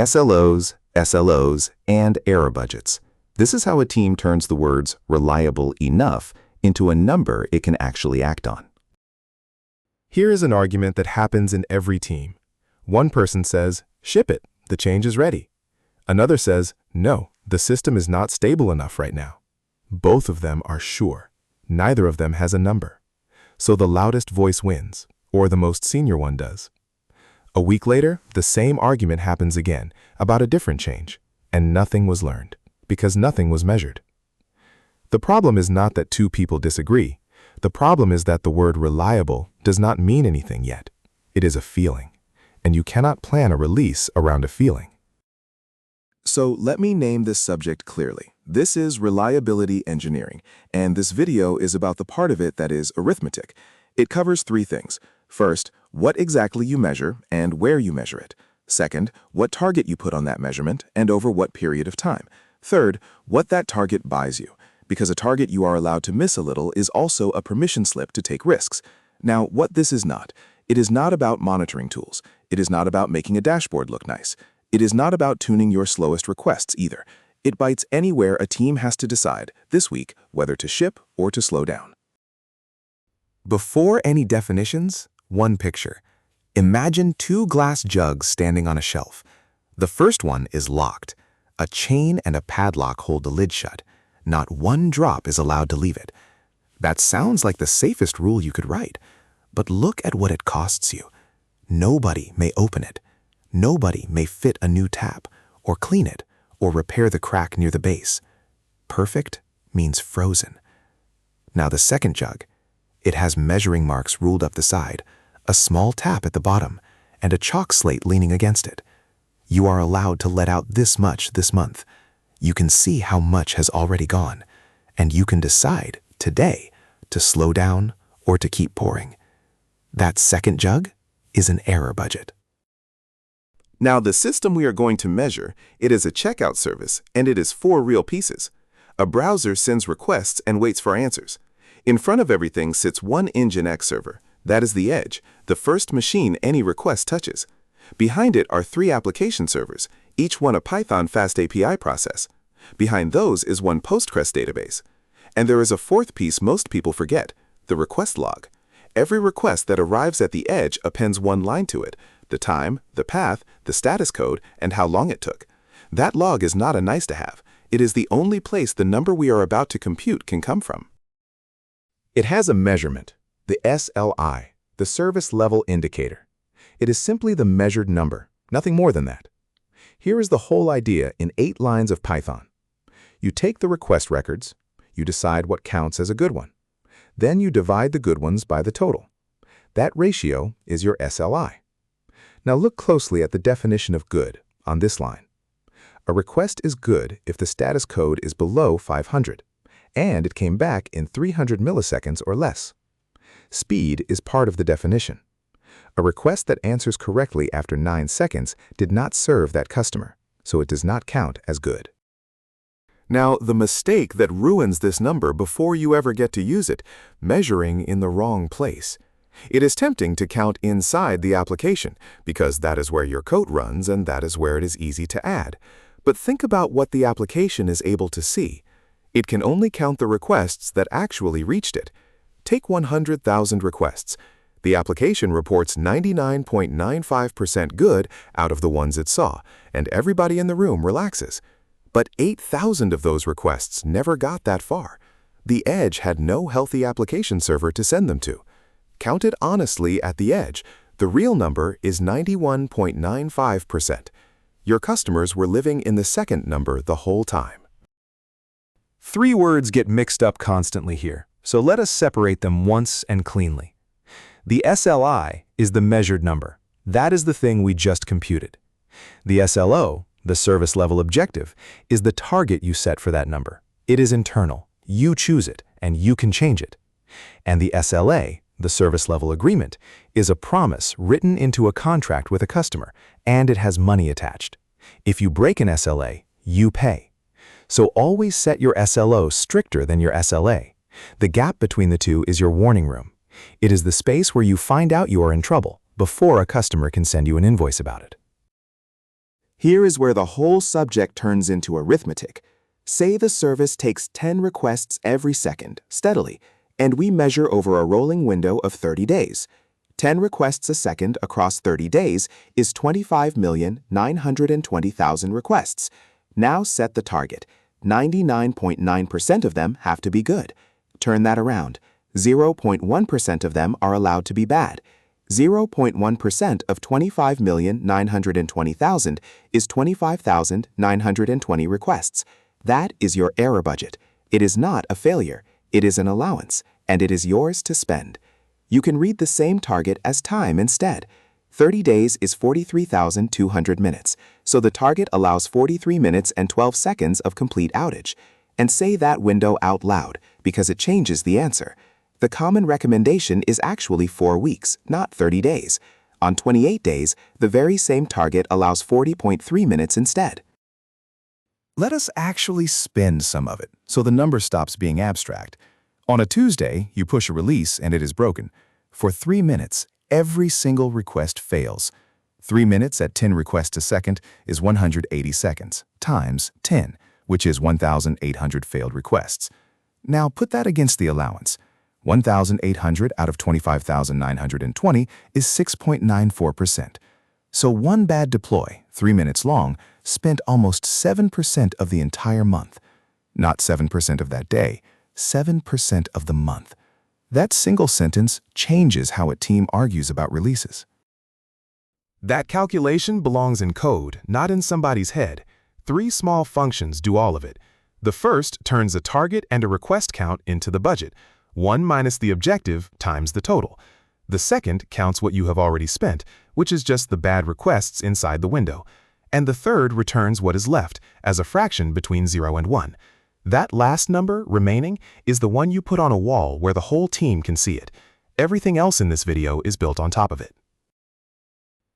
SLOs, SLOs, and error budgets. This is how a team turns the words reliable enough into a number it can actually act on. Here is an argument that happens in every team. One person says, "Ship it, the change is ready." Another says, "No, the system is not stable enough right now." Both of them are sure. Neither of them has a number. So the loudest voice wins, or the most senior one does. A week later, the same argument happens again about a different change, and nothing was learned, because nothing was measured. The problem is not that two people disagree. The problem is that the word reliable does not mean anything yet. It is a feeling, and you cannot plan a release around a feeling. So let me name this subject clearly. This is reliability engineering, and this video is about the part of it that is arithmetic. It covers three things. First, what exactly you measure and where you measure it. Second, what target you put on that measurement and over what period of time. Third, what that target buys you, because a target you are allowed to miss a little is also a permission slip to take risks. Now, what this is not. It is not about monitoring tools. It is not about making a dashboard look nice. It is not about tuning your slowest requests either. It bites anywhere a team has to decide, this week, whether to ship or to slow down. Before any definitions, one picture. Imagine two glass jugs standing on a shelf. The first one is locked. A chain and a padlock hold the lid shut. Not one drop is allowed to leave it. That sounds like the safest rule you could write. But look at what it costs you. Nobody may open it. Nobody may fit a new tap, or clean it, or repair the crack near the base. Perfect means frozen. Now the second jug. It has measuring marks ruled up the side, a small tap at the bottom, and a chalk slate leaning against it. You are allowed to let out this much this month. You can see how much has already gone, and you can decide today to slow down or to keep pouring. That second jug is an error budget. Now, the system we are going to measure, it is a checkout service, and it is 4 real pieces. A browser sends requests and waits for answers. In front of everything sits one Nginx server. That is the edge, the first machine any request touches. Behind it are 3 application servers, each one a Python fast API process. Behind those is one Postgres database. And there is a 4th piece most people forget, the request log. Every request that arrives at the edge appends one line to it, the time, the path, the status code, and how long it took. That log is not a nice-to-have. It is the only place the number we are about to compute can come from. It has a measurement, the SLI, the service level indicator. It is simply the measured number, nothing more than that. Here is the whole idea in 8 lines of Python. You take the request records, you decide what counts as a good one. Then you divide the good ones by the total. That ratio is your SLI. Now look closely at the definition of good on this line. A request is good if the status code is below 500, and it came back in 300 milliseconds or less. Speed is part of the definition. A request that answers correctly after 9 seconds did not serve that customer, so it does not count as good. Now, the mistake that ruins this number before you ever get to use it, measuring in the wrong place. It is tempting to count inside the application, because that is where your code runs and that is where it is easy to add. But think about what the application is able to see. It can only count the requests that actually reached it. Take 100,000 requests. The application reports 99.95% good out of the ones it saw, and everybody in the room relaxes. But 8,000 of those requests never got that far. The edge had no healthy application server to send them to. Counted honestly at the edge, the real number is 91.95%. Your customers were living in the second number the whole time. 3 words get mixed up constantly here, so let us separate them once and cleanly. The SLI is the measured number. That is the thing we just computed. The SLO, the service level objective, is the target you set for that number. It is internal. You choose it, and you can change it. And the SLA, the service level agreement, is a promise written into a contract with a customer, and it has money attached. If you break an SLA, you pay. So always set your SLO stricter than your SLA. The gap between the two is your warning room. It is the space where you find out you are in trouble before a customer can send you an invoice about it. Here is where the whole subject turns into arithmetic. Say the service takes 10 requests every second, steadily, and we measure over a rolling window of 30 days. 10 requests a second across 30 days is 25,920,000 requests. Now set the target. 99.9% of them have to be good. Turn that around. 0.1% of them are allowed to be bad. 0.1% of 25,920,000 is 25,920 requests. That is your error budget. It is not a failure. It is an allowance, and it is yours to spend. You can read the same target as time instead. 30 days is 43,200 minutes, so the target allows 43 minutes and 12 seconds of complete outage. And say that window out loud, because it changes the answer. The common recommendation is actually 4 weeks, not 30 days. On 28 days, the very same target allows 40.3 minutes instead. Let us actually spend some of it, so the number stops being abstract. On a Tuesday, you push a release and it is broken. For 3 minutes, every single request fails. 3 minutes at 10 requests a second is 180 seconds, times 10, which is 1,800 failed requests. Now put that against the allowance. 1,800 out of 25,920 is 6.94%. So one bad deploy, 3 minutes long, spent almost 7% of the entire month. Not 7% of that day, 7% of the month. That single sentence changes how a team argues about releases. That calculation belongs in code, not in somebody's head. 3 small functions do all of it. The first turns a target and a request count into the budget. 1 minus the objective times the total. The second counts what you have already spent, which is just the bad requests inside the window. And the third returns what is left, as a fraction between 0 and 1. That last number, remaining, is the one you put on a wall where the whole team can see it. Everything else in this video is built on top of it.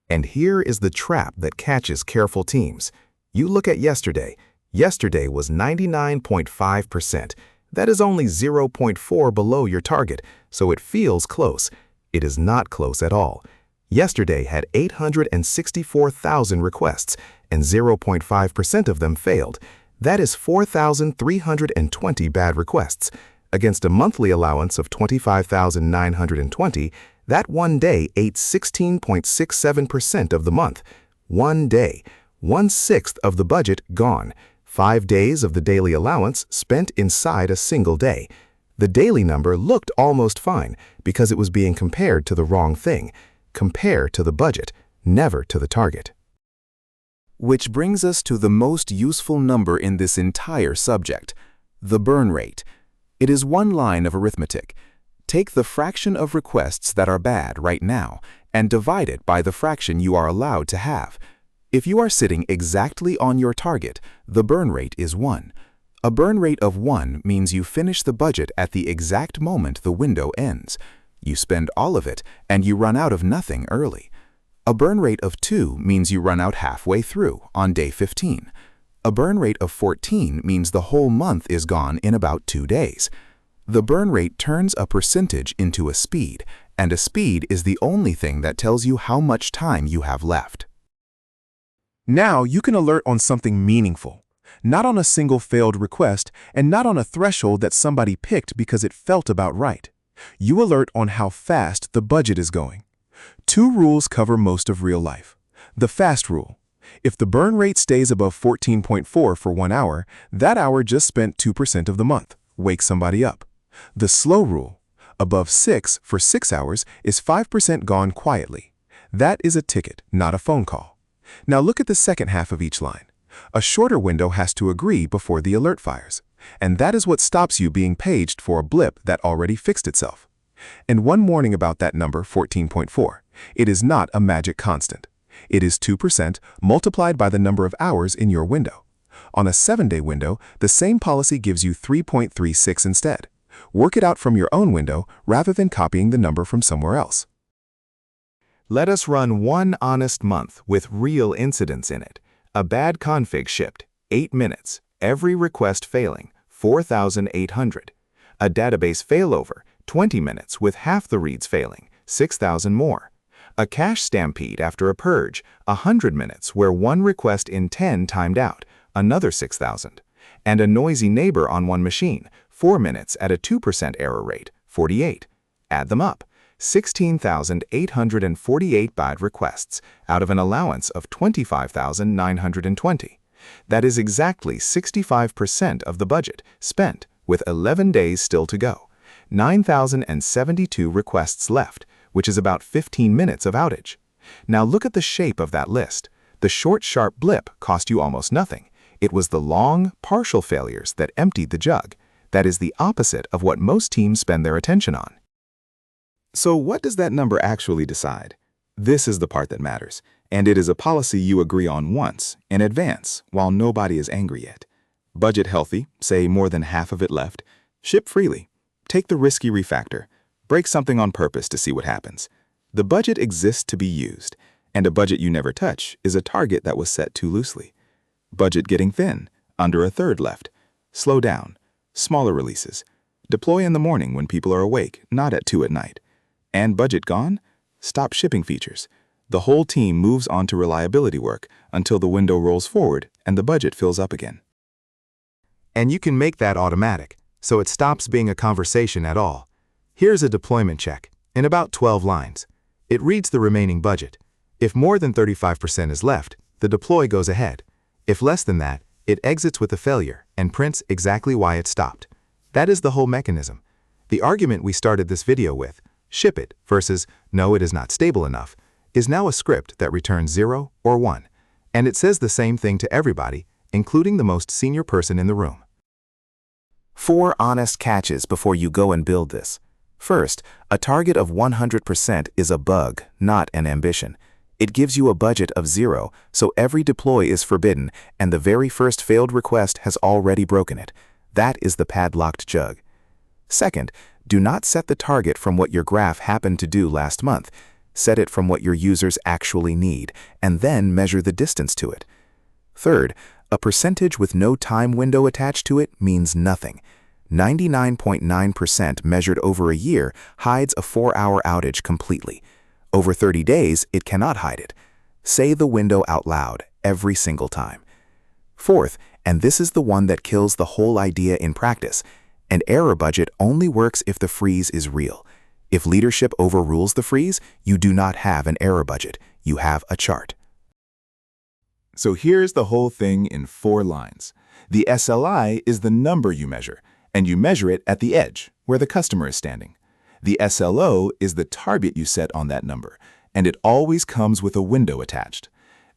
And here is the trap that catches careful teams. You look at yesterday. Yesterday was 99.5%. That is only 0.4 below your target, so it feels close. It is not close at all. Yesterday had 864,000 requests, and 0.5% of them failed. That is 4,320 bad requests. Against a monthly allowance of 25,920, that one day ate 16.67% of the month. One day, 1/6 of the budget gone. 5 days of the daily allowance spent inside a single day. The daily number looked almost fine because it was being compared to the wrong thing. Compare to the budget, never to the target. Which brings us to the most useful number in this entire subject, the burn rate. It is one line of arithmetic. Take the fraction of requests that are bad right now and divide it by the fraction you are allowed to have. If you are sitting exactly on your target, the burn rate is 1. A burn rate of 1 means you finish the budget at the exact moment the window ends. You spend all of it, and you run out of nothing early. A burn rate of 2 means you run out halfway through, on day 15. A burn rate of 14 means the whole month is gone in about 2 days. The burn rate turns a percentage into a speed, and a speed is the only thing that tells you how much time you have left. Now you can alert on something meaningful, not on a single failed request and not on a threshold that somebody picked because it felt about right. You alert on how fast the budget is going. 2 rules cover most of real life. The fast rule. If the burn rate stays above 14.4 for 1 hour, that hour just spent 2% of the month. Wake somebody up. The slow rule. Above 6 for 6 hours is 5% gone quietly. That is a ticket, not a phone call. Now look at the second half of each line. A shorter window has to agree before the alert fires. And that is what stops you being paged for a blip that already fixed itself. And one warning about that number, 14.4. It is not a magic constant. It is 2% multiplied by the number of hours in your window. On a 7-day window, the same policy gives you 3.36 instead. Work it out from your own window rather than copying the number from somewhere else. Let us run one honest month with real incidents in it. A bad config shipped, 8 minutes, every request failing, 4,800. A database failover, 20 minutes with half the reads failing, 6,000 more. A cash stampede after a purge, 100 minutes where one request in 10 timed out, another 6,000. And a noisy neighbor on one machine, 4 minutes at a 2% error rate, 48. Add them up. 16,848 bad requests out of an allowance of 25,920. That is exactly 65% of the budget spent, with 11 days still to go. 9,072 requests left, which is about 15 minutes of outage. Now look at the shape of that list. The short, sharp blip cost you almost nothing. It was the long, partial failures that emptied the jug. That is the opposite of what most teams spend their attention on. So what does that number actually decide? This is the part that matters, and it is a policy you agree on once, in advance, while nobody is angry yet. Budget healthy, say more than half of it left. Ship freely. Take the risky refactor. Break something on purpose to see what happens. The budget exists to be used, and a budget you never touch is a target that was set too loosely. Budget getting thin, under a third left. Slow down. Smaller releases. Deploy in the morning when people are awake, not at 2 at night. And budget gone? Stop shipping features. The whole team moves on to reliability work until the window rolls forward and the budget fills up again. And you can make that automatic, so it stops being a conversation at all. Here's a deployment check, in about 12 lines. It reads the remaining budget. If more than 35% is left, the deploy goes ahead. If less than that, it exits with a failure and prints exactly why it stopped. That is the whole mechanism. The argument we started this video with, ship it versus no, it is not stable enough, is now a script that returns 0 or 1. And it says the same thing to everybody, including the most senior person in the room. 4 honest catches before you go and build this. First, a target of 100% is a bug, not an ambition. It gives you a budget of 0, so every deploy is forbidden, and the very first failed request has already broken it. That is the padlocked jug. Second, do not set the target from what your graph happened to do last month. Set it from what your users actually need, and then measure the distance to it. Third, a percentage with no time window attached to it means nothing. 99.9% measured over a year hides a 4-hour outage completely. Over 30 days, it cannot hide it. Say the window out loud every single time. Fourth, and this is the one that kills the whole idea in practice, an error budget only works if the freeze is real. If leadership overrules the freeze, you do not have an error budget. You have a chart. So here's the whole thing in 4 lines. The SLI is the number you measure, and you measure it at the edge, where the customer is standing. The SLO is the target you set on that number, and it always comes with a window attached.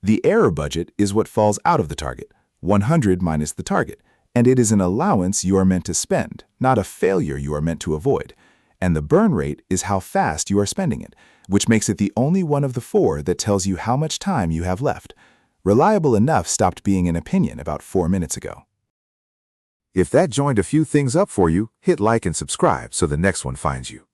The error budget is what falls out of the target, 100 minus the target, and it is an allowance you are meant to spend, not a failure you are meant to avoid. And the burn rate is how fast you are spending it, which makes it the only one of the 4 that tells you how much time you have left. Reliable enough stopped being an opinion about 4 minutes ago. If that joined a few things up for you, hit like and subscribe so the next one finds you.